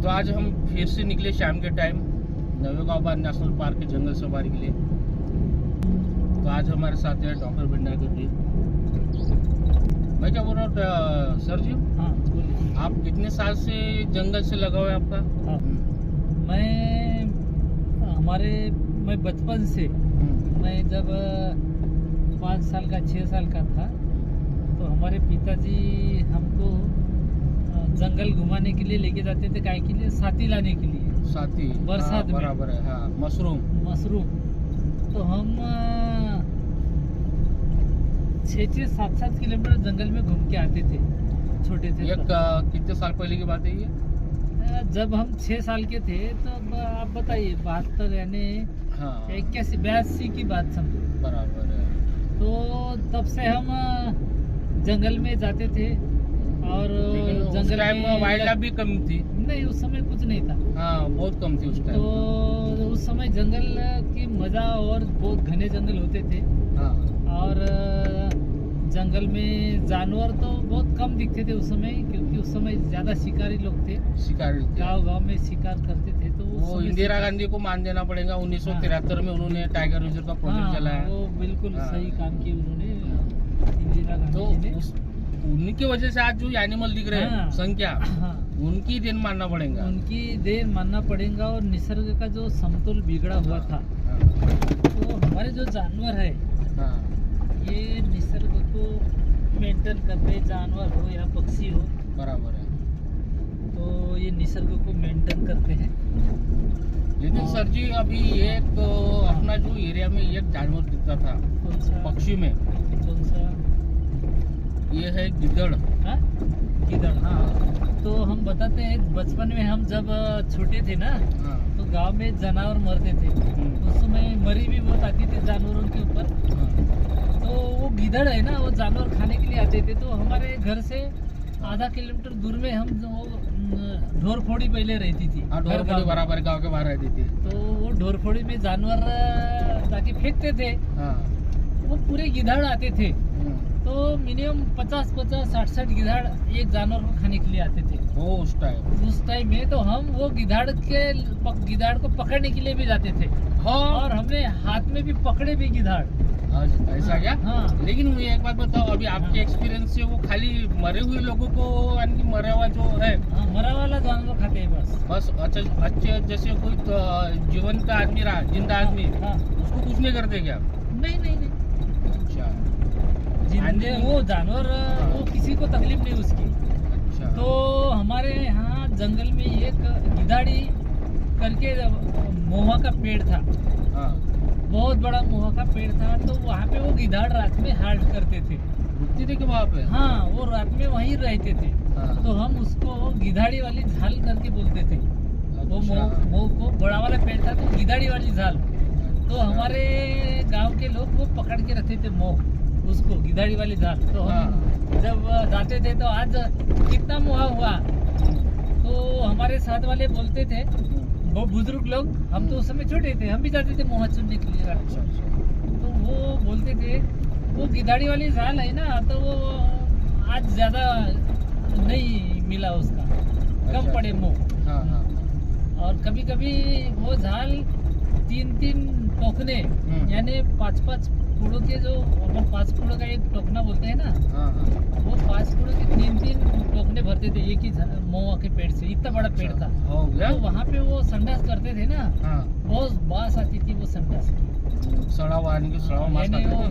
तो आज हम फिर से निकले शाम के टाइम नवेगांव बांध नेशनल पार्क के जंगल सफारी के लिए। तो आज हमारे साथ है डॉक्टर भंडारकर जी। मैं क्या बोल रहा हूँ सर जी, हाँ बोलिए। आप कितने साल से जंगल से लगा हुआ है आपका? हाँ, मैं बचपन से, मैं जब 5 साल का 6 साल का था तो हमारे पिताजी हमको जंगल घुमाने के लिए लेके जाते थे। काय के लिए? साथी लाने के लिए। साथी बरसात में। बराबर है। हाँ, मशरूम। तो हम 6-6, 7-7 किलोमीटर जंगल में घूम के आते थे, छोटे थे। कितने साल पहले की बात है ये? जब हम 6 साल के थे तो आप बताइए 72 यानी 81-82 की बात समझो। बराबर है। तो तब से हम जंगल में जाते थे और जंगल में वाइल्ड लाइफ भी कम थी। नहीं, उस समय कुछ नहीं था। हाँ, बहुत कम थी उस टाइम। तो उस समय जंगल की मजा, और बहुत घने जंगल होते थे। हाँ। और जंगल में जानवर तो बहुत कम दिखते थे उस समय, क्योंकि उस समय ज्यादा शिकारी लोग थे। गांव में शिकार करते थे। तो वो इंदिरा गांधी को मान देना पड़ेगा। 1973 में उन्होंने टाइगर रिजर्व का प्रोजेक्ट चलाया। वो बिल्कुल सही काम किया उन्होंने, इंदिरा गांधी ने। उन्हीं की वजह से आज जो एनिमल दिख रहे हैं संख्या, उनकी देन मानना पड़ेगा। और निसर्ग का जो समतोल बिगड़ा हुआ था, तो हमारे जो जानवर है, ये निसर्ग को मेंटेन करते, जानवर हो या पक्षी हो, बराबर है। तो ये निसर्ग को मेंटेन करते हैं। लेकिन सर जी, अभी एक अपना जो एरिया में एक जानवर दिखता था, कौन सा पक्षी में? कौन सा? ये है गिद्धड़। गिद्धड़। हाँ, तो हम बताते हैं, बचपन में हम जब छोटे थे ना, तो गांव में जानवर मरते थे। उस समय मरी भी बहुत आती थी जानवरों के ऊपर। तो वो गिद्धड़ है ना, वो जानवर खाने के लिए आते थे। तो हमारे घर से आधा किलोमीटर दूर में हम ढोरफोड़ी पहले रहती थी। ढोरफोड़ी बराबर गांव के बाहर रहती थी। तो वो ढोरफोड़ी में जानवर जाके फेंकते थे। वो पूरे गिद्धड़ आते थे। तो मिनिमम 50-50, 60-60 गिद्धड़ एक जानवर को खाने के लिए आते थे। वो उस टाइम में तो हम वो गिद्धड़ को पकड़ने के लिए भी जाते थे। और हमने हाथ में भी पकड़े भी गिद्धड़। ऐसा क्या? हाँ। लेकिन मुझे एक बात बताओ, अभी आपके एक्सपीरियंस से वो खाली मरे हुए लोगों को, यानी मरा हुआ जो है, मरा वाला जानवर खाते हैं बस। अच्छा, जैसे कोई जीवंत आदमी रहा, जिंदा आदमी, उसको कुछ नहीं करते क्या? नहीं। अच्छा। जिंदे वो जानवर, वो किसी को तकलीफ नहीं उसकी। अच्छा। तो हमारे यहाँ जंगल में एक गिदाड़ी करके मोहा का पेड़ था। बहुत बड़ा मोहा का पेड़ था। तो वहाँ पे वो गिधाड़ रात में हाल्ट करते थे। रुकती थी कि वहाँ पे? हाँ, वो रात में वहीं रहते थे। तो हम उसको गिधाड़ी वाली झाल करके बोलते थे। वो मोह को, बड़ा वाला पेड़ था तो गिधाड़ी वाली झाल। तो हमारे गांव के लोग वो पकड़ के रखते थे मोह, उसको गिधाड़ी वाली झाल। तो हम जब जाते थे तो आज कितना मोहा हुआ, तो हमारे साथ वाले बोलते थे, वो बुजुर्ग लोग, हम तो उस समय छोटे थे, हम भी जाते थे मोहा चुनने के लिए। तो वो बोलते थे वो गिधाड़ी वाली झाल है ना, तो वो आज ज्यादा नहीं मिला, उसका कम पड़े मोह। और कभी कभी वो झाल 3-3 टोकने, यानी 5-5 फूलों के, जो 5 फूलों का एक टोकना बोलते हैं ना, वो 5 फूलों के 3-3 टोकने भरते थे एक ही मोआ के पेड़ से। इतना बड़ा पेड़ था। तो वहाँ पे वो संडास करते थे ना, बहुत बास आती थी वो संडास की। सड़ा हुआ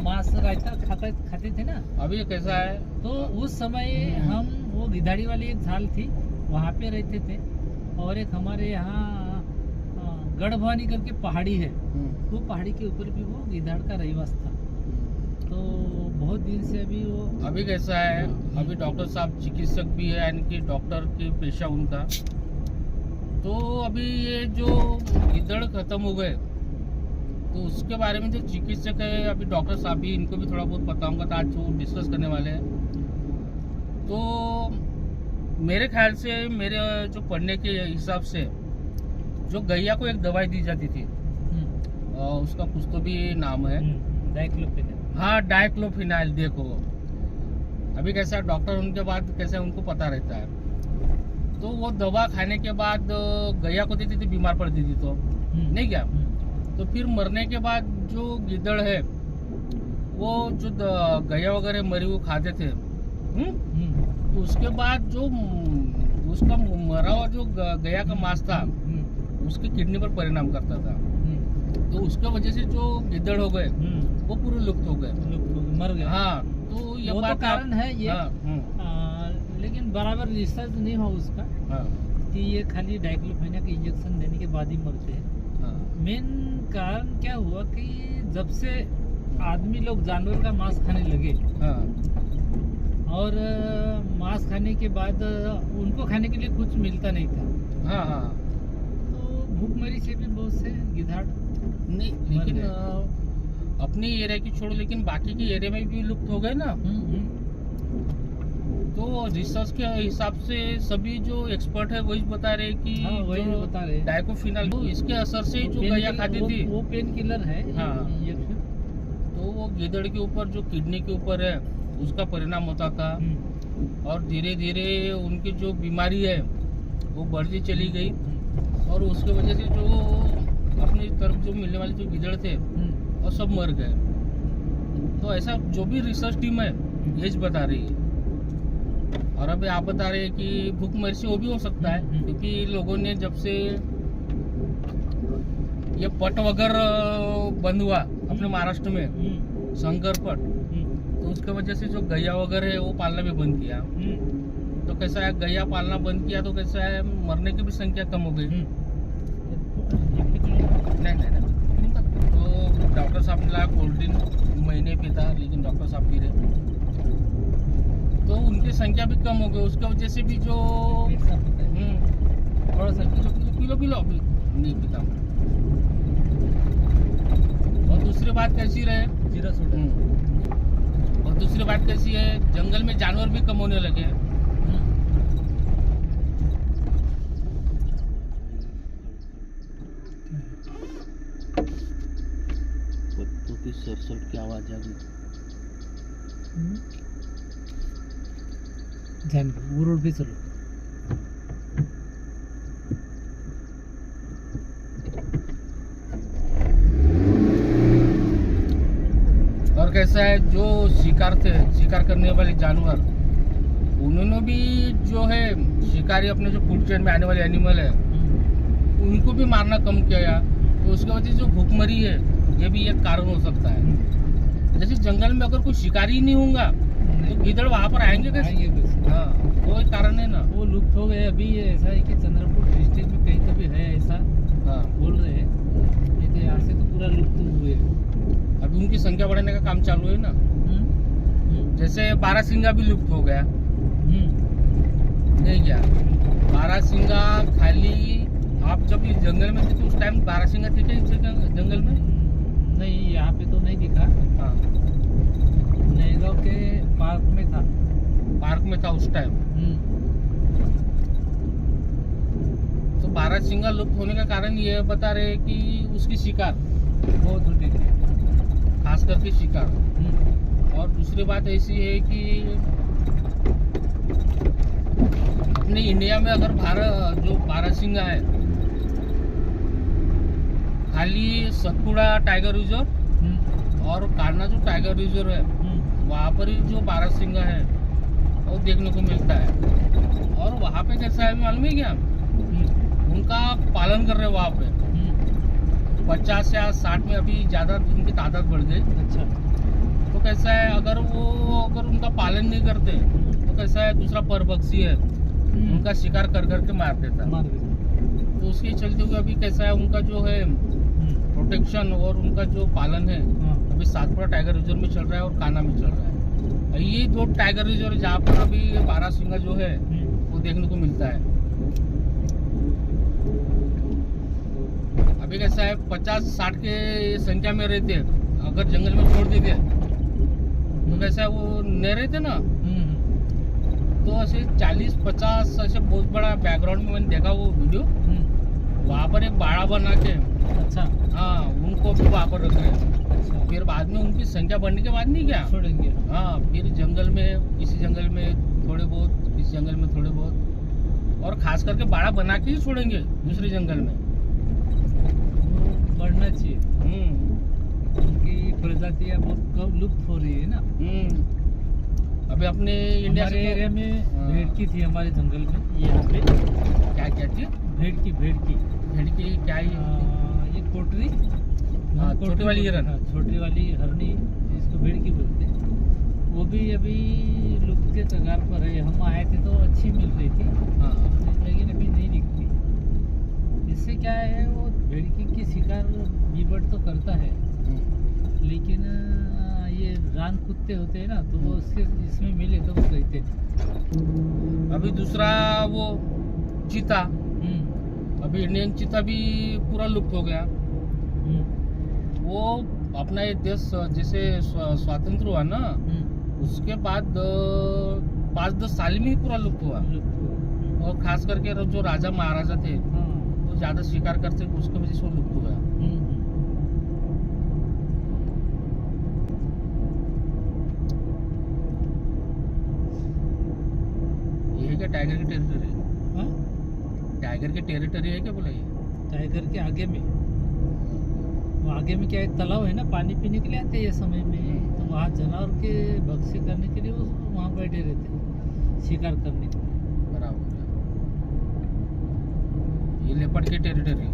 मांस रायता खाते थे ना। अभी कैसा है? तो उस समय हम, वो गिधाड़ी वाली एक झाल थी, वहाँ पे रहते थे। और एक हमारे यहाँ गढ़भवानी करके पहाड़ी है, वो पहाड़ी के ऊपर भी वो गिधाड़ का रहवास था। तो बहुत दिन से अभी कैसा है? अभी डॉक्टर साहब चिकित्सक भी है, यानी कि डॉक्टर के पेशा उनका। तो अभी ये जो गिद्धड़ खत्म हो गए, तो उसके बारे में जो चिकित्सक है, अभी डॉक्टर साहब भी, इनको भी थोड़ा बहुत पता होगा, तो आज वो डिस्कस करने वाले हैं। तो मेरे ख्याल से, मेरे जो पढ़ने के हिसाब से, जो गैया को एक दवाई दी जाती थी, उसका कुछ तो भी नाम है, डाइक्लोफिनाइल। हाँ, डाइक्लोफिनाइल। देखो अभी कैसा डॉक्टर, उनके बाद कैसे उनको पता रहता है। तो वो दवा खाने के बाद गैया को देती थी, बीमार पड़ती थी तो नहीं क्या, तो फिर मरने के बाद जो गिद्धड़ है वो जो गैया वगैरह मरी वो खाते थे। तो उसके बाद जो उसका मरा हुआ जो गैया का मांस था उसकी किडनी पर परिणाम करता था, तो उसके वजह से जो गिद्धड़ हो गए वो पूरे लुप्त हो गए, मर गए। हाँ, तो ये वो तो बात कारण है ये। हाँ, लेकिन बराबर रिसर्च नहीं हुआ उसका हाँ, कि ये खाली डाइक्लोफेनाक का इंजेक्शन देने के बाद ही मरते हैं। हाँ, मेन कारण क्या हुआ कि जब से आदमी लोग जानवर का मांस खाने लगे हाँ, और मांस खाने के बाद उनको खाने के लिए कुछ मिलता नहीं था, हाँ, हाँ, तो भूखमरी से भी बहुत से गिधाड़ नहीं, लेकिन अपने एरिया की छोड़ो, लेकिन बाकी के एरिया में भी लुप्त हो गए ना। तो रिसर्च के हिसाब से सभी जो एक्सपर्ट है वही बता रहे कि हाँ, वही जो बता रहे डाइकोफिनाल तो इसके असर से जो गैया खाती थी वो पेन किलर है। हाँ। इंजेक्शन तो वो गिद्धड़ के ऊपर जो किडनी के ऊपर है उसका परिणाम होता था, और धीरे धीरे उनकी जो बीमारी है वो बढ़ती चली गई, और उसके वजह से जो अपनी तरफ जो मिलने वाले जो गिद्धड़ थे वो सब मर गए। तो ऐसा जो भी रिसर्च टीम है यही बता रही है। और अभी आप बता रहे हैं कि भूखमरी से वो भी हो सकता है, क्योंकि लोगों ने जब से ये पट वगैरह बंद हुआ अपने महाराष्ट्र में, शंकर पट, तो उसके वजह से जो गैया वगैरह है वो पालना भी बंद किया। तो कैसा है, गैया पालना बंद किया तो कैसा है, मरने की भी संख्या कम हो गई। नहीं, तो डॉक्टर साहब ने लाया कोल्ड ड्रिंक, महीने पीता, लेकिन डॉक्टर साहब पी रहे तो उनकी संख्या भी कम हो गई। उसके वजह से भी जो थोड़ा सा पी लो नहीं पीता। और दूसरी बात कैसी रहे, और दूसरी बात कैसी है, जंगल में जानवर भी कम होने लगे। पत्तों की सरसट की आवाज आ गई। वो रोड पे चलो। और कैसा है, जो शिकार करने वाले जानवर, उन्होंने भी जो है शिकारी अपने जो फूड चेन में आने वाले एनिमल है उनको भी मारना कम किया, तो उसके वजह से जो भूखमरी है ये भी एक कारण हो सकता है। जैसे जंगल में अगर कोई शिकारी ही नहीं होगा तो गिद्धड़ वहाँ पर आएंगे कैसे? हाँ, वो एक कारण है ना। वो लुप्त हो गए। अभी ऐसा है कि चंद्रपुर डिस्ट्रिक्ट में कहीं तो भी है ऐसा, हाँ, बोल रहे हैं, नहीं तो यहाँ से तो पूरा लुप्त हुए। अभी उनकी संख्या बढ़ाने का काम चालू है ना। जैसे बारहसिंगा भी लुप्त हो गया, नहीं क्या? बारहसिंगा खाली आप जब इस जंगल में थे तो उस टाइम बारहसिंगा थे क्या इस जंगल में? नहीं, यहाँ पे तो नहीं दिखा। हाँ, नएगांव के पार्क में था उस टाइम। तो बारहसिंगा लुप्त होने का कारण ये बता रहे हैं कि उसकी शिकार बहुत होती थी, खास करके शिकार। और दूसरी बात ऐसी है कि अपने इंडिया में अगर जो बारहसिंगा है, खाली सतपुड़ा टाइगर रिजर्व और कान्हा जो टाइगर रिजर्व है वहाँ पर ही जो बारहसिंगा है वो देखने को मिलता है। और वहाँ पे कैसा है मालूम है क्या, उनका पालन कर रहे हैं वहाँ पे 50 या 60 में अभी ज़्यादा उनकी तादाद बढ़ गई। अच्छा, तो कैसा है, अगर उनका पालन नहीं करते तो कैसा है, दूसरा परपक्षी है उनका शिकार कर करके मार देता। तो उसके चलते हुए अभी कैसा है, उनका जो है प्रोटेक्शन और उनका जो पालन है अभी सातपुड़ा टाइगर रिजर्व में चल रहा है और कान्हा में चल रहा है। ये दो टाइगर रिजर्व जहाँ पर अभी बारहसिंगा जो है वो देखने को मिलता है। अभी कैसा है, 50-60 के संख्या में रहते, अगर जंगल में छोड़ देते तो कैसा है, वो नहीं रहते ना। तो ऐसे 40-50 ऐसे बहुत बड़ा बैकग्राउंड में मैंने देखा वो वीडियो, वहाँ पर एक बाड़ा बना के, अच्छा, हाँ, उनको भी वहाँ पर रख रहे हैं। फिर बाद में उनकी संख्या बढ़ने के बाद नहीं क्या छोड़ेंगे। हाँ, फिर जंगल में, इसी जंगल में थोड़े बहुत, इस जंगल में थोड़े बहुत, और खास करके बाड़ा बना के ही छोड़ेंगे दूसरे जंगल में। वो बढ़ना चाहिए। उनकी प्रजातियां बहुत कम लुप्त हो रही है ना। अभी अपने इंडिया हमारे एरिया में भेड़की थी हमारे जंगल में, यहाँ पे। क्या थी? भेड़की क्या ये कोटरी, छोटी वाली हिरन। छोटी वाली हरनी जिसको भेड़की बोलते हैं, वो भी अभी लुप्त के कगार पर है। हम आए थे तो अच्छी मिल रही थी, लेकिन अभी नहीं दिखती। इससे क्या है, वो भेड़की की शिकार बीबट तो करता है, लेकिन ये रान कुत्ते होते हैं ना, तो वो उसके इसमें मिले तो वो कहते थे। अभी दूसरा वो चीता, अभी इंडियन चीता भी पूरा लुप्त हो गया। वो अपना ये देश जैसे स्वतंत्र हुआ ना, उसके बाद 5-10 साल में ही पूरा लुप्त हुआ। और खास करके जो राजा महाराजा थे वो ज्यादा शिकार करते, उसके वजह से वो लुप्त हुआ। ये क्या टाइगर की टेरिटरी है? टाइगर की टेरिटरी है क्या बोला ये? टाइगर के आगे में, वो आगे में क्या है, तालाब है ना, पानी पीने के लिए आते हैं ये समय में। तो वहाँ जानवर के भक्ष्य करने के लिए वो वहाँ बैठे रहते हैं, शिकार करने के लिए। बराबर। ये लेपर्ड की टेरिटरी।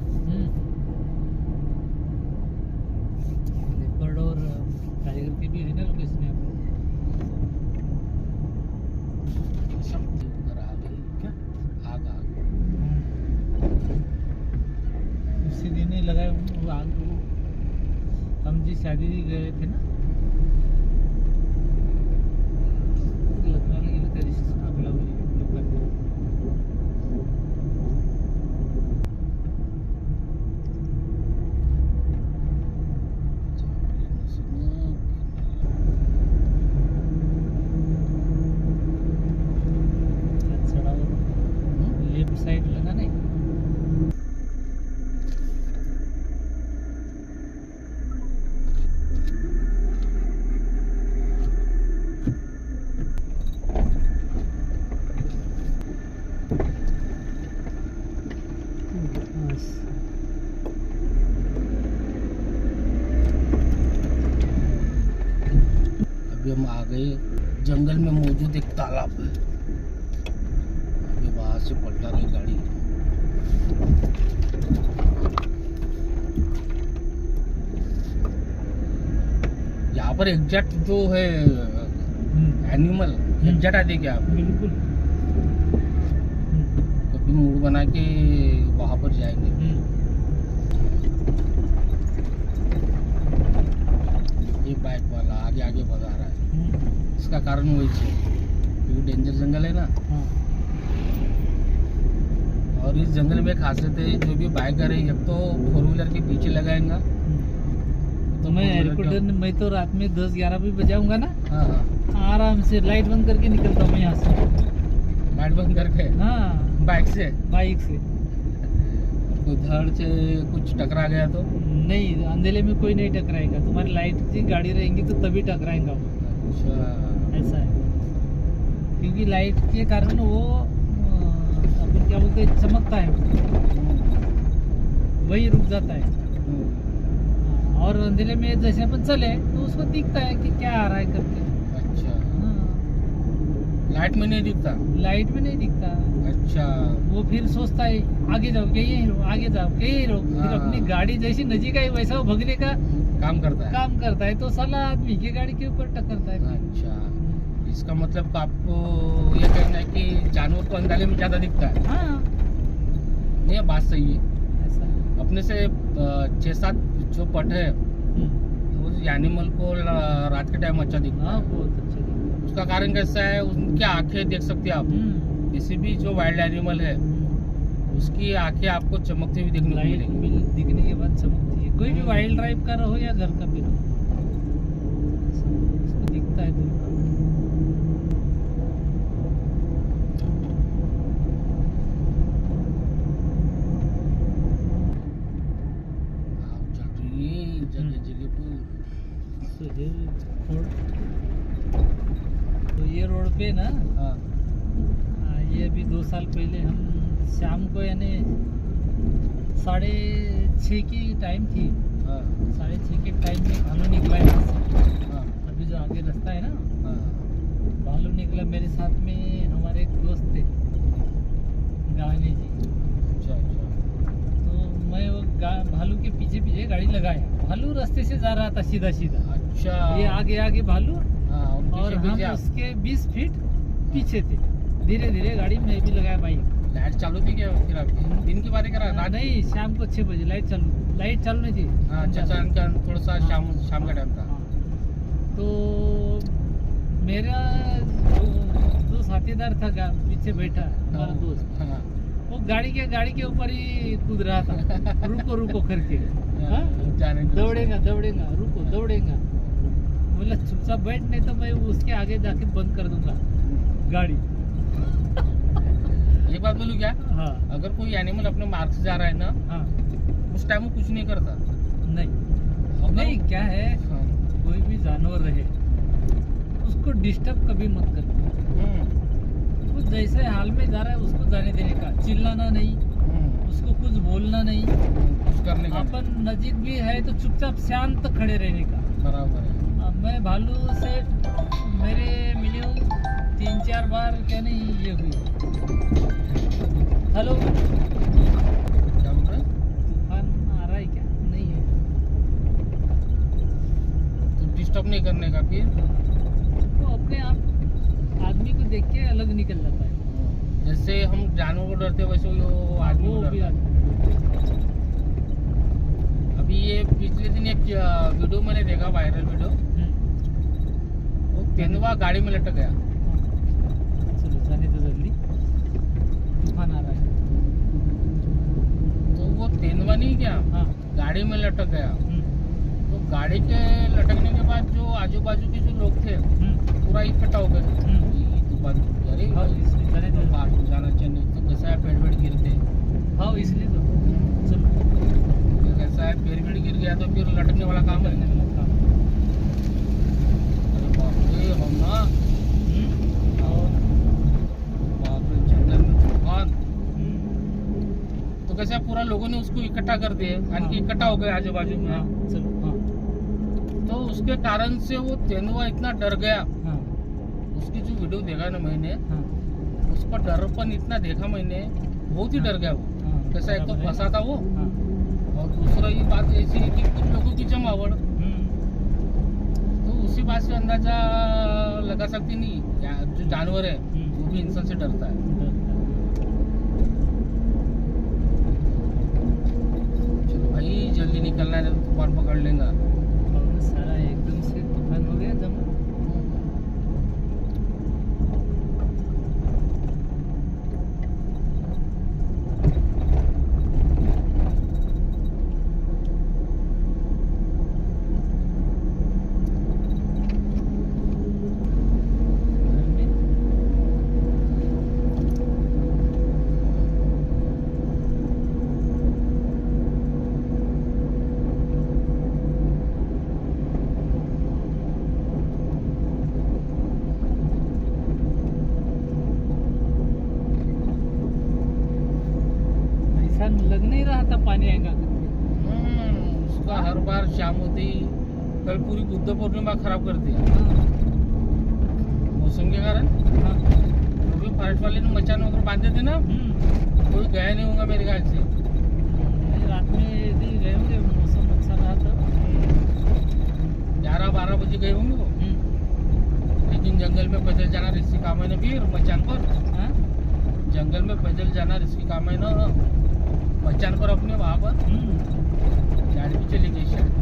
लेपर्ड और टाइगर की भी है ना लोकेशन यहाँ पे। उधर आ गई क्या? आग उसी दिन ही लगाए वो आग। हम जी शादी गए थे ना, लगवायला गेलो त्या दिवशी आग लावली लोकांनी। लेफ्ट साइड लगा नहीं। अभी हम आ गए जंगल में मौजूद एक तालाब है। अभी वहां से पलटा रही गाड़ी। यहाँ पर एग्जैक्ट जो है एनिमल एग्जैक्ट आते क्या आप? बिल्कुल। कभी मूड बना के वहां पर जाएंगे। ये बाइक वाला आगे आगे भगा रहा है, इसका कारण वही है क्योंकि डेंजर जंगल है ना। और इस जंगल में खासियत है, जो भी बाइकर है एक तो 4 व्हीलर के पीछे लगाएगा। तो मैं हेलीकॉप्टर मैं तो रात में 10-11 भी बजाऊंगा ना। हाँ, आराम से लाइट बंद करके निकलता हूँ यहाँ से। लाइट बंद करके? हाँ, बाइक से। कोई धड़ से कुछ टकरा गया तो? नहीं, अंधेरे में कोई नहीं टकराएगा। तुम्हारी लाइट की गाड़ी रहेंगी तो तभी टकराएगा वो। अच्छा, ऐसा है। क्योंकि लाइट के कारण वो अपन क्या बोलते हैं, चमकता है, वही रुक जाता है। और अंधेरे में जैसे अपन चले तो उसको दिखता है कि क्या आ रहा है करके। अच्छा। लाइट में नहीं दिखता? लाइट में नहीं दिखता। अच्छा। वो फिर सोचता है आगे जाओ, यही रो, आगे जाओ, यही रो। फिर अपनी गाड़ी जैसी नजीक आई वैसा वो भगने का काम करता है तो साला आदमी की गाड़ी के ऊपर टकरता है। अच्छा, इसका मतलब आपको ये कहना है कि जानवर को अंधेरे में ज्यादा दिखता है? हाँ, नहीं, बात सही है। ऐसा अपने से 6-7 जो पट है उस एनिमल को रात के टाइम अच्छा दिखता है। बहुत अच्छा दिखता है। उसका कारण कैसा है, उनकी आंखें देख सकते हैं आप। किसी भी जो वाइल्ड एनिमल है उसकी आंखें आपको चमकती हुई देखने को मिलेंगी। दिखने के बाद चमकती है। कोई भी वाइल्ड ड्राइव का रहो या घर का भी रहो, उसको दिखता है दूर का। तो ये रोड पे ना, ये अभी 2 साल पहले हम शाम को यानी 6:30 की टाइम थी, 6:30 के टाइम में भालू निकला यहाँ से। अभी जो आगे रास्ता है ना, भालू निकला। मेरे साथ में हमारे एक दोस्त थे गाने जी। तो मैं वो भालू के पीछे पीछे गाड़ी लगाया। भालू रास्ते से जा रहा था सीधा सीधा। अच्छा, ये आगे आगे भालू और हम पीछे आप। उसके 20 फीट पीछे थे। धीरे धीरे गाड़ी में भी लगाया बाइक। लाइट चालू थी क्या फिर आपकी? दिन की बातें करा? रात नहीं, शाम को 6 बजे लाइट चालू नहीं थी। अच्छा, थोड़ा सा शाम का टाइम था। तो मेरा जो साथीदार था पीछे बैठा हमारा दोस्त, वो गाड़ी के ऊपर ही कूद रहा था। रुको रुको करके, दौड़ेगा रुको दौड़ेगा। बोला चुपचाप बैठ, नहीं तो मैं उसके आगे जाके बंद कर दूंगा गाड़ी। एक बात बोलूं क्या? हाँ अगर कोई एनिमल अपने मार्ग से जा रहा है ना, हाँ, उस टाइम वो कुछ नहीं करता। नहीं क्या है, कोई भी जानवर रहे उसको डिस्टर्ब कभी मत कर। वो जैसे हाल में जा रहा है उसको जाने देने का, चिल्लाना नहीं, उसको कुछ बोलना नहीं, कुछ करने का। अपन नजीक भी है तो चुपचाप शांत खड़े रहने का। बराबर है। अब मैं भालू से मेरे मिनिमम 3-4 बार क्या नहीं ये हुई। हेलो, क्या बोल रहे? तूफान आ रहा है क्या? नहीं है तो डिस्टर्ब नहीं करने का। फिर वो अपने आप आदमी को देख के अलग निकल जाता है। जैसे हम जानवर को डरते हैं वैसे वो आदमी को भी डरता है। अभी ये पिछले दिन एक वीडियो मैंने देखा, वायरल वीडियो। वो तेंदुआ गाड़ी में लटक गया। चलो जाने तो जल्दी, तूफान आ रहा है। तो वो तेंदुआ नहीं क्या, हाँ, गाड़ी में लटक गया। तो गाड़ी के लटकने के बाद जो आजू बाजू के जो लोग थे पूरा इकट्ठा हो गए। अरे जाने दो। जाना चाहिए, तो कैसा है, पेड़ वेड़ गिरते। हाँ इसलिए तो चलो, कैसा है, पेड़ वेड़ गिर गया तो फिर लटकने वाला काम है। अरे बाप रे, हम ना बाप रे, जंगल में तूफान। तो कैसे पूरा लोगों ने उसको इकट्ठा कर दिए, यानी कि इकट्ठा हो गए आजू बाजू में। चलो हाँ, तो उसके कारण से वो तेंदुआ इतना डर गया। हाँ, उसकी जो वीडियो देखा ना मैंने, हाँ, उसका डरपन इतना देखा मैंने, बहुत ही डर गया वो। हाँ, कैसा, एक तो बराबर है। फंसा था वो, हाँ, और दूसरा ये बात ऐसी है कि कुछ लोगों की जमावड़। तो उसी बात से अंदाजा लगा सकती नहीं, जो जानवर है वो भी इंसान से डरता है। चलो भाई, जल्दी निकलना है, तो तूफान पकड़ लेगा। और सारा एकदम से तूफान हो गया जमा। लग नहीं रहा था पानी आएगा। उसका हर बार शाम होते ही, कल पूरी बुद्ध पूर्णिमा खराब कर दिया मौसम के कारण। क्योंकि फॉरेस्ट वाले ने मचान वगैरह बांधे थे ना, कोई गया नहीं होगा मेरे ख्याल से। रात में यदि गए होंगे, मौसम अच्छा रहा था, 11-12 बजे गए होंगे वो। लेकिन जंगल में पैदल जाना रिस्की काम है ना, फिर मचान पर जंगल में पैदल जाना रिस्की काम है ना, मचान पर अपने वहाँ पर गाड़ी भी चली गई शायद।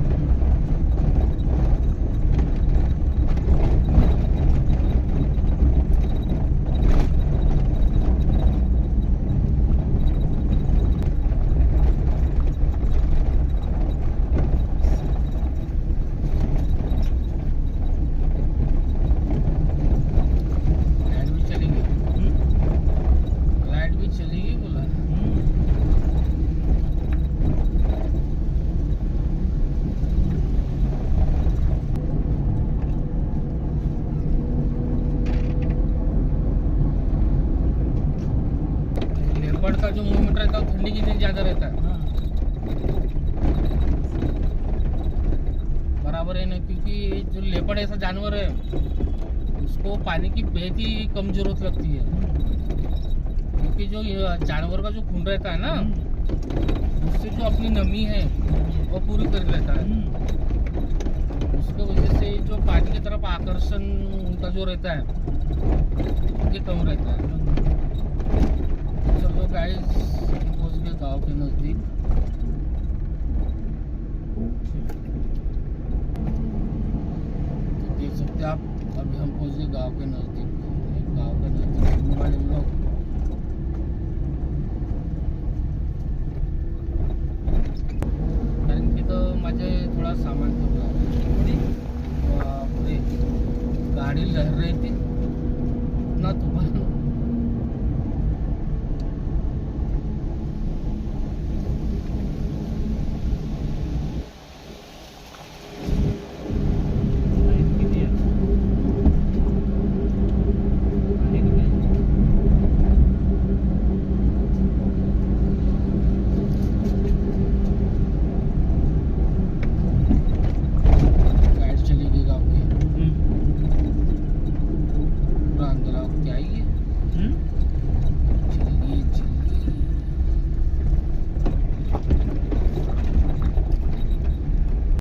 ठंडी के दिन ज्यादा रहता है। हाँ, बराबर है ना, क्योंकि जो लेपर्ड ऐसा जानवर है उसको पानी की बेहद ही कम जरूरत लगती है, क्योंकि जो ये जानवर का जो खून रहता है ना उससे जो अपनी नमी है वो पूरी कर लेता है। उसके वजह से जो पानी की तरफ आकर्षण उनका जो रहता है ये कम रहता है। चलो गाइस, पहुंच गए गाँव के नज़दीक। तो देख सकते हैं आप, अभी हम पहुंच गए गाँव के नज़दीक। गाँव के नज़दीक घूमने वाले लोग कारण की तो माझे थोड़ा सामान ठेवला बापरे, गाडी लहर रही थी ना तूफान। लाइन किती आहे? आहे की नाही? गाड़ी चलेगी गाँव की, पूरा अंदर होके आएगी।